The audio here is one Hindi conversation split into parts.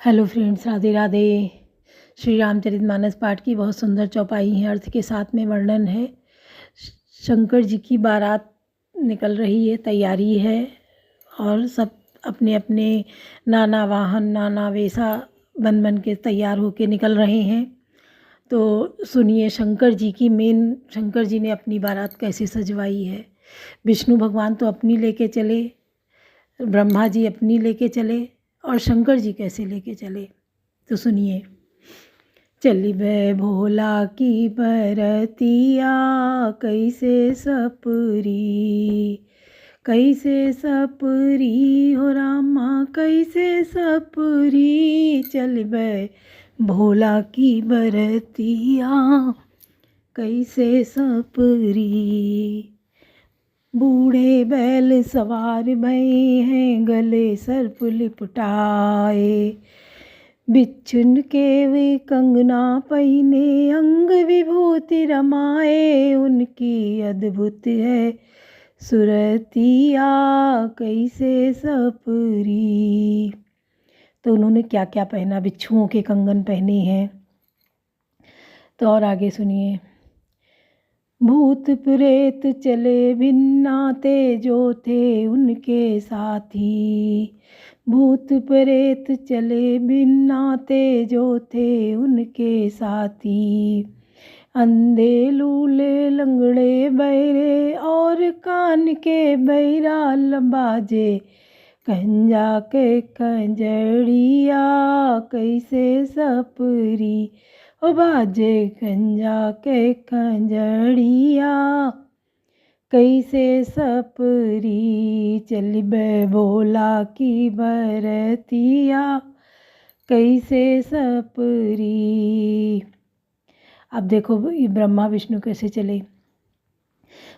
Hello friends, Radhe Radhe. श्री रामचरितमानस पाठ की बहुत सुंदर चौपाई है। अर्थ के साथ में वर्णन है। शंकर जी की बारात निकल रही है, तैयारी है और सब अपने अपने नाना वाहन नाना वेशा बन बन के तैयार होके निकल रहे हैं। तो सुनिए शंकर जी की शंकर जी ने अपनी बारात कैसे सजवाई है। विष्णु भगवान तो अपनी लेके चले, ब्रह्मा जी अपनी लेके चले और शंकर जी कैसे लेके चले, तो सुनिए। चली बे भोला की बरतिया कैसे सपरी, कैसे सपरी हो रामा कैसे सपरी। चल बे भोला की बरतिया कैसे सपरी। बूढ़े बैल सवार भये हैं गले सर्प लिपटाए, बिच्छुन के वे कंगना पहिने अंग विभूति रमाए। उनकी अद्भुत है सुरतिया कैसे सपरी। तो उन्होंने क्या क्या पहना, बिच्छुओं के कंगन पहने हैं। तो और आगे सुनिए। भूत प्रेत चले भिन्नाते जो थे उनके साथी, भूत प्रेत चले भिन्नाते जो थे उनके साथी। अंधे लूले लंगड़े बहरे और कान के बहिरा बाजे, कंजा के कंजड़िया कैसे सपरी। ओ बाजे कंजा के कंजड़िया कैसे सपरी। चल बे भोला की बरतिया कैसे सपरी। अब देखो ये ब्रह्मा विष्णु कैसे चले।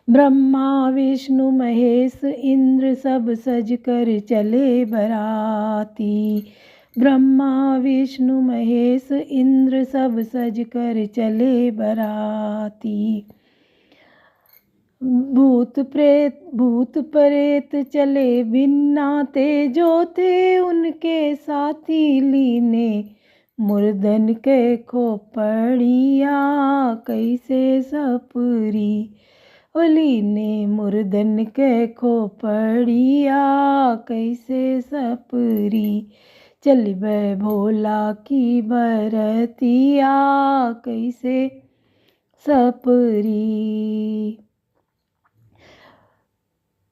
ब्रह्मा विष्णु महेश इंद्र सब सज कर चले बराती, ब्रह्मा विष्णु महेश इंद्र सब सज कर चले बराती। भूत प्रेत चले भिन्नाते जो थे उनके साथी, लीने मुर्दन के खोपड़िया कैसे सपरी। लीने मुर्दन के खोपड़िया कैसे सपरी। चल बे भोला की बरतिया कैसे सपरी।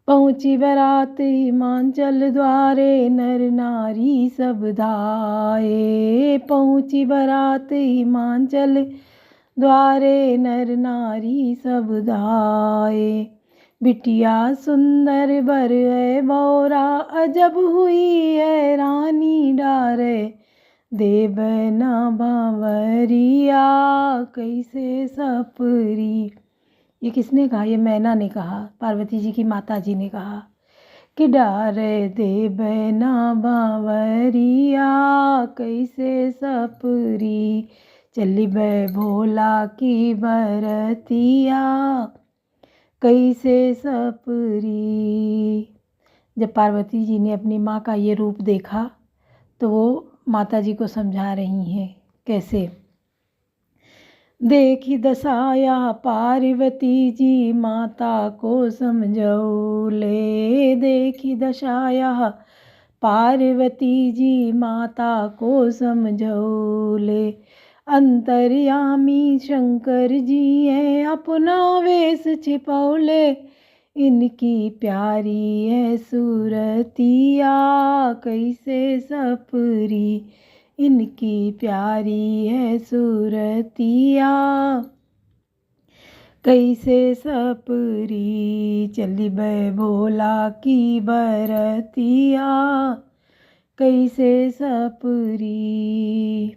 पहुँची बारात हिमाचल द्वारे नर नारी सब धाये, पहुँची बारात हिमाचल द्वारे नर नारी सब धाये। बिटिया सुंदर बर है बौरा अजब हुई है रानी डारे, देव ना बावरिया कैसे सपरी। ये किसने कहा? ये मैना ने कहा, पार्वती जी की माता जी ने कहा कि डारे देव ना बावरिया कैसे सपरी। चली बे भोला की बरतिया कैसे सपरी। जब पार्वती जी ने अपनी माँ का ये रूप देखा तो वो माता जी को समझा रही हैं कैसे। देखी दशाया पार्वती जी माता को समझौले, देखी दशाया पार्वती जी माता को समझौले। अंतर्यामी शंकर जी हैं अपना वेश छिपौले, इनकी प्यारी है सूरतिया कैसे सपरी। इनकी प्यारी है सूरतिया कैसे सपरी। चली बे भोला की बरतिया कैसे सपरी।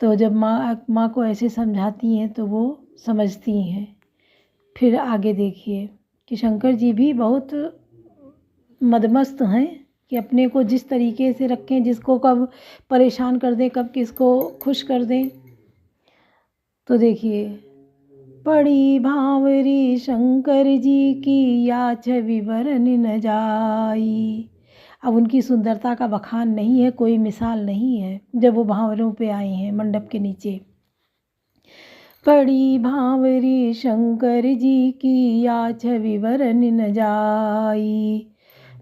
तो जब माँ को ऐसे समझाती हैं तो वो समझती हैं। फिर आगे देखिए कि शंकर जी भी बहुत मदमस्त हैं कि अपने को जिस तरीके से रखें, जिसको कब परेशान कर दें, कब किसको खुश कर दें। तो देखिए, पड़ी भांवरी शंकर जी की या छवि वरन न जाई। अब उनकी सुंदरता का बखान नहीं है, कोई मिसाल नहीं है। जब वो भांवरों पे आए हैं मंडप के नीचे, पड़ी भांवरी शंकर जी की, या छवि वरन न जाई।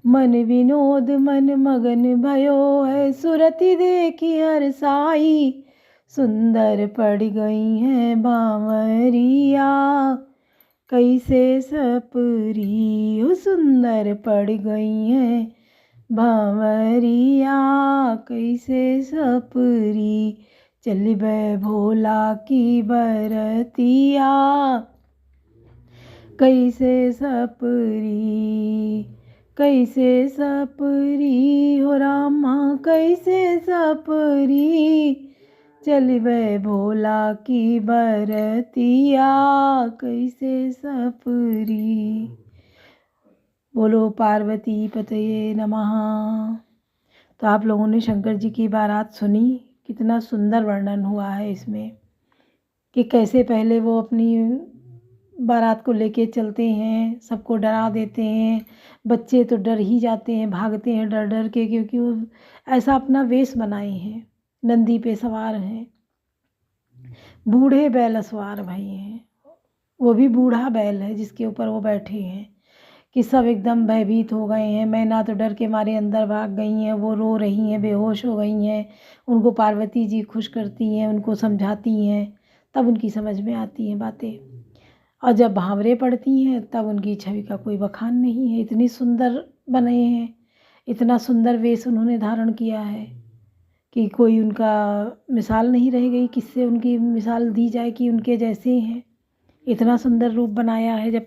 मन विनोद मन मगन भयो है, सुरति देखी हर साई। सुंदर पड़ गई हैं बांवरिया, कैसे सपरी। हो सुंदर पड़ गई हैं बांवरिया, कैसे सपरी। चल बे भोला की बरतिया, कैसे सपरी। कैसे सपरी हो रामा, कैसे सपरी। चल बे भोला की बरतिया, कैसे सपरी। बोलो पार्वती पतये नमः। तो आप लोगों ने शंकर जी की बारात सुनी, कितना सुंदर वर्णन हुआ है इसमें कि कैसे पहले वो अपनी बारात को लेके चलते हैं, सबको डरा देते हैं। बच्चे तो डर ही जाते हैं, भागते हैं डर डर के, क्योंकि वो ऐसा अपना वेश बनाए हैं। नंदी पे सवार हैं, बूढ़े बैल सवार भाई हैं, वो भी बूढ़ा बैल है जिसके ऊपर वो बैठे हैं, कि सब एकदम भयभीत हो गए हैं। मैना तो डर के मारे अंदर भाग गई हैं, वो रो रही हैं, बेहोश हो गई हैं। उनको पार्वती जी खुश करती हैं, उनको समझाती हैं, तब उनकी समझ में आती हैं बातें। और जब भांवरे पड़ती हैं तब उनकी छवि का कोई बखान नहीं है। इतनी सुंदर बने हैं, इतना सुंदर वेश उन्होंने धारण किया है कि कोई उनका मिसाल नहीं रह गई। किससे उनकी मिसाल दी जाए कि उनके जैसे हैं। इतना सुंदर रूप बनाया है, जब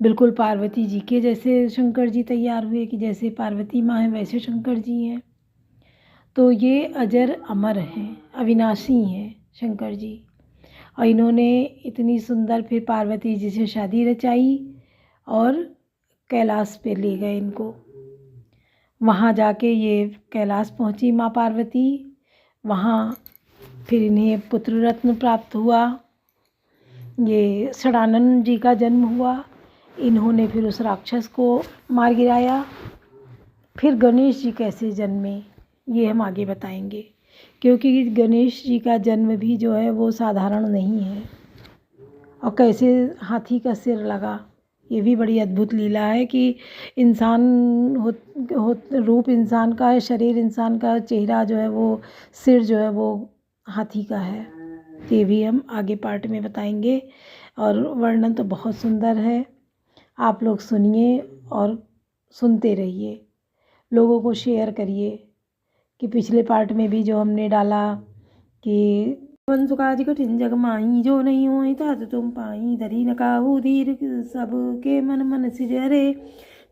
बिल्कुल पार्वती जी के जैसे शंकर जी तैयार हुए, कि जैसे पार्वती माँ हैं वैसे शंकर जी हैं। तो ये अजर अमर हैं, अविनाशी हैं शंकर जी। और इन्होंने इतनी सुंदर फिर पार्वती जी से शादी रचाई और कैलाश पे ले गए इनको। वहाँ जाके ये कैलाश पहुँची माँ पार्वती। वहाँ फिर इन्हें पुत्र रत्न प्राप्त हुआ, ये षडानन जी का जन्म हुआ। इन्होंने फिर उस राक्षस को मार गिराया। फिर गणेश जी कैसे जन्मे ये हम आगे बताएंगे, क्योंकि गणेश जी का जन्म भी जो है वो साधारण नहीं है। और कैसे हाथी का सिर लगा, ये भी बड़ी अद्भुत लीला है कि इंसान रूप इंसान का है, शरीर इंसान का, चेहरा जो है वो, सिर जो है वो हाथी का है। तो ये भी हम आगे पार्ट में बताएंगे। और वर्णन तो बहुत सुंदर है, आप लोग सुनिए और सुनते रहिए, लोगों को शेयर करिए। कि पिछले पार्ट में भी जो हमने डाला कि वन सुकाज कठिन जग माही, जो नहीं होई तात तुम पाई। धरी न काहू धीर सबके मन मन सिजरे,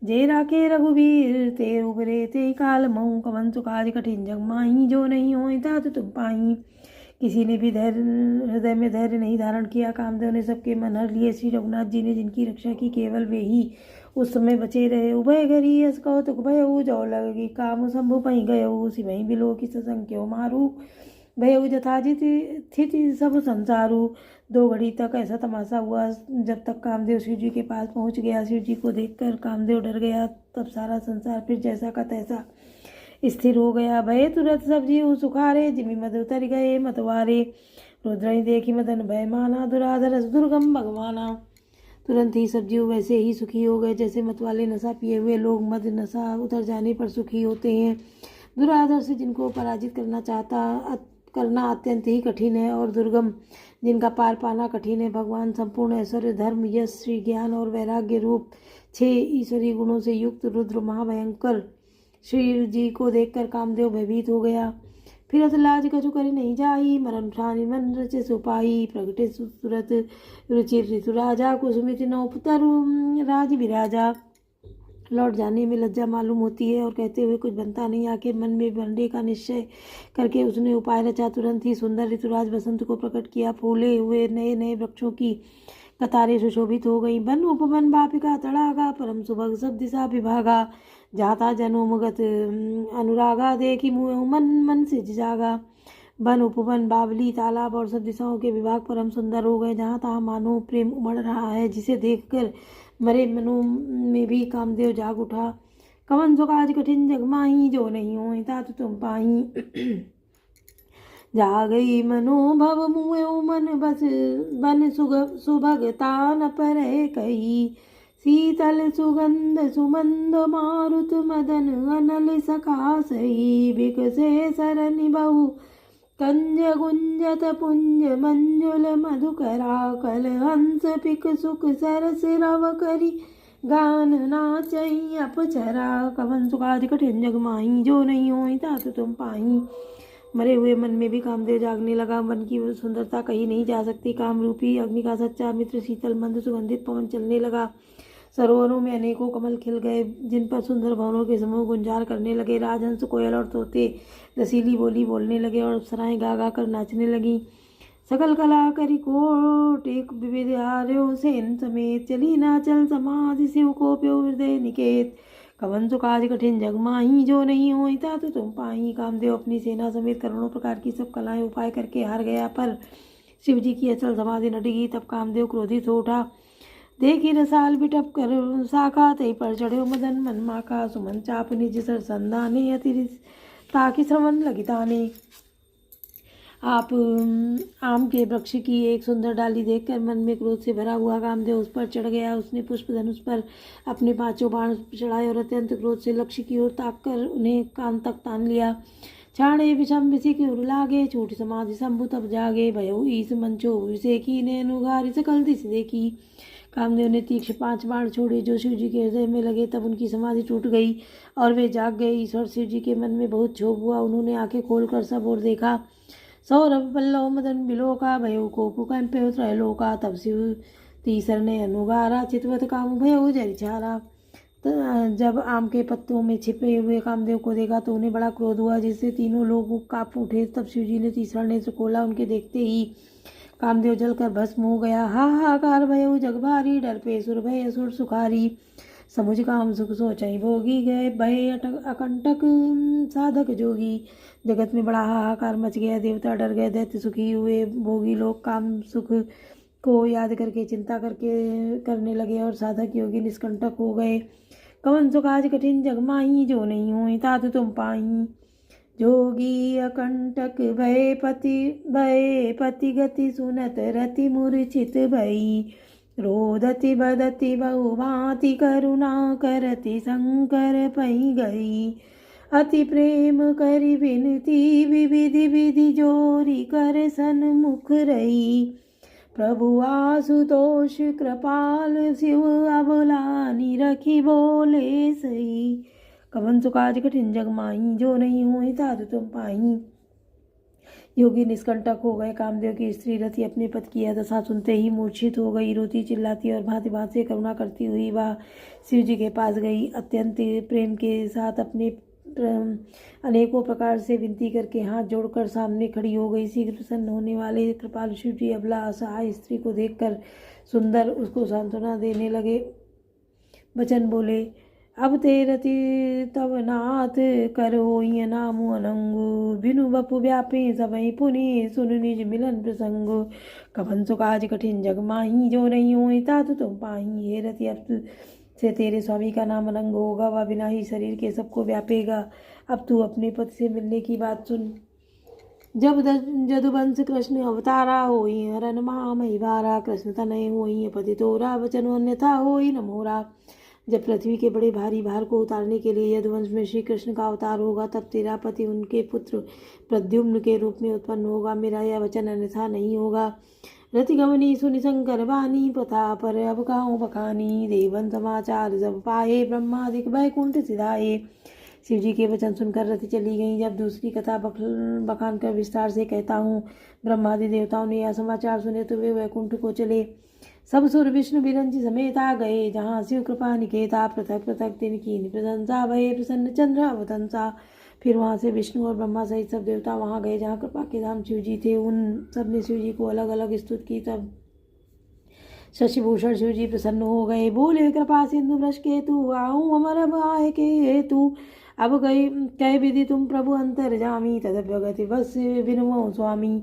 जे राखे रघुवीर ते उबरे ते काल महू। कवन सुकाज कठिन जग माही, जो नहीं होई तात तुम पाई। किसी ने भी हृदय में धैर्य नहीं धारण किया, कामदेव ने सबके मन हर लिए। श्री रघुनाथ जी ने जिनकी रक्षा की, केवल वे ही उस समय बचे रहे। उभय घरी यस कौतुक भयऊ, जो लगी काम शंभु पही गयऊ। सिमही बिलो की ससंख्यो मारू, भयऊ जथाजित स्थिति सब संसारू। 2 घड़ी तक ऐसा तमाशा हुआ, जब तक कामदेव शिव जी के पास पहुंच गया। शिव जी को देखकर कामदेव डर गया, तब सारा संसार फिर जैसा का तैसा स्थिर हो गया। भय तुरंत सब जीव सुखारे, जिमि मद उतर गए मतवारे। रुद्रहि देखी मदन भय माना, दुराधर दुर्गम भगवाना। तुरंत ही सब जीव वैसे ही सुखी हो गए जैसे मतवाले नशा पिए हुए लोग मद नशा उतर जाने पर सुखी होते हैं। दुराधर से जिनको पराजित करना अत्यंत ही कठिन है, और दुर्गम जिनका पार पाना कठिन है। भगवान संपूर्ण ऐश्वर्य धर्म यश श्री ज्ञान और वैराग्य रूप 6 ईश्वरीय गुणों से युक्त रुद्र महाभयंकर श्री जी को देखकर कामदेव भयभीत हो गया। फिर अतलाज कछु करे नहीं जाई, मरण ठानी मन रचे सुपाई। प्रगटे सुरत रुचिर ऋतु राजा, कुसुमित नौपतरु राज विराजा। लौट जाने में लज्जा मालूम होती है और कहते हुए कुछ बनता नहीं। आखिर मन में बनने का निश्चय करके उसने उपाय रचा। तुरंत ही सुंदर ऋतुराज बसंत को प्रकट किया। फूले हुए नए नए वृक्षों की कतारें सुशोभित हो गई। वन उपवन बापिका तड़ागा, परम सुभग सब दिशा विभागा। जाता जनोमुगत अनुरागा, देखी मुँह मन मन से जागा। वन उपवन बावली तालाब और सब दिशाओं के विभाग परम सुंदर हो गए। जहाँ तहाँ मानो प्रेम उमड़ रहा है, जिसे देखकर मरे मनों में भी कामदेव जाग उठा। कवन सो काज कठिन जग माही, जो नहीं होई तात तुम पाही। जा गई मनोभव मुँह मन बस, बन सुभगता न परे कही। शीतल सुगंध सुमंद मारुत मदन, अनल सखा सही। बिकसे सरनि बहु कंज गुंजत पुंज, मंजुल मधुकरा कल हंस पिक सुख सरस रव करी। गान नाचई अपचरा, कवन सो काज कठिन जग माही, जो नहीं होई तात तुम पाही। मरे हुए मन में भी कामदेव जागने लगा। मन की सुंदरता कहीं नहीं जा सकती। काम रूपी अग्नि का सच्चा मित्र शीतल मंद सुगंधित पवन चलने लगा। सरोवरों में अनेकों कमल खिल गए, जिन पर सुंदर भवनों के समूह गुंजार करने लगे। राजहंस कोयल और तोते रसीली बोली बोलने लगे और अप्सराएं गा गा कर नाचने लगी। सकल कला करी कोट एक विविध आर्यो सेन समेत, चली नाचल समाधि शिव को प्यो हृदय निकेत। कवन सो काज कठिन जग माही, जो नहीं होई तात तुम पाही। कामदेव अपनी सेना समेत करोड़ों प्रकार की सब कलाएं उपाय करके हार गया, पर शिव जी की अचल समाधि न डिगी। तब कामदेव क्रोधित हो उठा। देखी रसाल बिटप कर साखा, तई पर चढ़ो मदन मन माका। सुमन चाप निज सर संधाने, अति ताकि श्रवण लगिताने। आप आम के वृक्ष की एक सुंदर डाली देखकर मन में क्रोध से भरा हुआ कामदेव उस पर चढ़ गया। उसने पुष्प धनुष पर अपने 5 बाण चढ़ाए और अत्यंत क्रोध से लक्ष्य की ओर ताक कर उन्हें कान तक तान लिया। छाणे विषम विषि की उर लागे, छूट समाधि शंभु तब जागे। भयो ईस मंचो विषे की, नैनु घारी सकल दिश देखी। कामदेव ने तीक्ष्ण 5 बाण छोड़े जो शिव जी के हृदय में लगे। तब उनकी समाधि टूट गई और वे जाग गए। ईश्वर शिव जी के मन में बहुत क्षोभ हुआ। उन्होंने आंखें खोलकर सब ओर देखा। सौरभ पल्लव मदन बिलोका, भयो कोपु कंप्यो त्रैलोका। तब शिव तीसर ने अनुगारा, चितवत काम भयो जरि छारा। जब आम के पत्तों में छिपे हुए कामदेव को देखा तो उन्हें बड़ा क्रोध हुआ, जिससे तीनों लोग कांप उठे। तब शिव जी ने तीसरा नेत्र खोला। उनके देखते ही कामदेव जलकर भस्म हो गया। हाहाकार भयो जग भारी, डर पे सुर भय असुर सुखारी। समुझ काम सुख सोचई भोगी, गए भय अकंटक साधक जोगी। जगत में बड़ा हाहाकार मच गया। देवता डर गए, दैत्य सुखी हुए, भोगी लोग काम सुख को याद करके चिंता करने लगे और साधक योगी निष्कंटक हो गए। कवन सो काज कठिन जग माही, जो नहीं होई तात तुम पाही। जोगी अकंटक भय पति गति, सुनत रति मूर्छित भई। रोदति बदति बहु भांति, करुणा करति शंकर पई गई। अति प्रेम करि विनती, विविधि विधि जोरी कर सन्मुख रही। प्रभु आशुतोष कृपाल, शिव अबलानी रखी बोले सही। कवन सो काज कठिन जग माही, जो नहीं होई तात तुम पाही। योगी निष्कंटक हो गए। कामदेव की स्त्री रति अपने पति की यह दशा सुनते ही मूर्छित हो गई। रोती चिल्लाती और भांति भांति से करुणा करती हुई वह शिव जी के पास गई। अत्यंत प्रेम के साथ अपने अनेकों प्रकार से विनती करके हाथ जोड़कर सामने खड़ी हो गई। शीघ्र प्रसन्न होने वाले कृपालु शिव जी अबला असहाय स्त्री को देखकर सुंदर उसको सांत्वना देने लगे। वचन बोले, अब तेरति तव नाथ कर होई नामु अनंगु। बिनु बपु व्यापे सबई पुनि, सुन निज मिलन प्रसंग। कवन सो काज कठिन जग माही, जो नहीं होई तात तुम पाही। हे रति, अब से तेरे स्वामी का नाम अनंग होगा, वह बिना ही शरीर के सबको व्यापेगा। अब तू अपने पति से मिलने की बात सुन। जब जदुवंश कृष्ण अवतारा, होई हरन महामही भारा। कृष्ण तनय होई पति तोरा, वचन अन्यथा होई न मोरा। जब पृथ्वी के बड़े भारी भार को उतारने के लिए यदुवंश में श्री कृष्ण का अवतार होगा, तब तेरा पति उनके पुत्र प्रद्युम्न के रूप में उत्पन्न होगा। मेरा यह वचन अन्यथा नहीं होगा। रति गमनी सुनि शंकर बानी, प्रथा पर अब गाँव बखानी। देवन समाचार जब पाए, ब्रह्मादिक वैकुंठ सिधाए। शिव जी के वचन सुनकर रति चली गई। जब दूसरी कथा बखान कर विस्तार से कहता हूँ। ब्रह्मादि देवताओं ने यह समाचार सुने तो वे वैकुंठ को चले। सब सुर विष्णु बिरंची समेत आ गए, जहाँ शिव कृपा निकेता। पृथक पृथक तिनकी प्रशंसा, भये प्रसन्न चंद्र अवतंसा। फिर वहाँ से विष्णु और ब्रह्मा सहित सब देवता वहाँ गए जहाँ कृपा के धाम शिव जी थे। उन सब ने शिव जी को अलग अलग स्तुति की। तब शशिभूषण शिव जी प्रसन्न हो गए। बोले, कृपा सिंधु वृष के तू, आऊँ अमर अब आए के तू। अब गई कह विधि तुम प्रभु अंतर्जामी, तदभ्यगति बस विनमो स्वामी।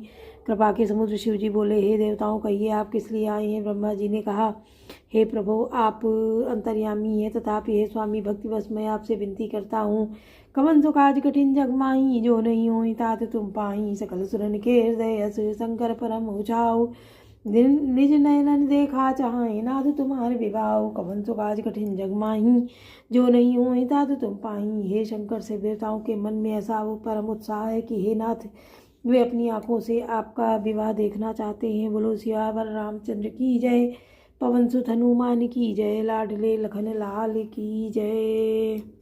कृपा के समुद्र शिव जी बोले, हे देवताओं कहिए आप किस लिए आए हैं। ब्रह्मा जी ने कहा, हे प्रभु आप अंतर्यामी हैं, तथापि हे स्वामी भक्ति बस मैं आपसे विनती करता हूँ। कवन सो काज कठिन जग माही, जो नहीं होई तात तुम पाई। सकल सुरन के हृदय यस, शंकर परम उछाऊ। निज नयनन देखा चाहे, नाथ तुम्हारे विभाव। कवन सो काज कठिन जग माही, जो नहीं होई तात तुम पाई। हे शंकर से देवताओं के मन में ऐसा वो परम उत्साह है कि हे नाथ, वे अपनी आंखों से आपका विवाह देखना चाहते हैं। बोलो सियावर रामचंद्र की जय, पवन सुत हनुमान की जय, लाडले लखन लाल की जय।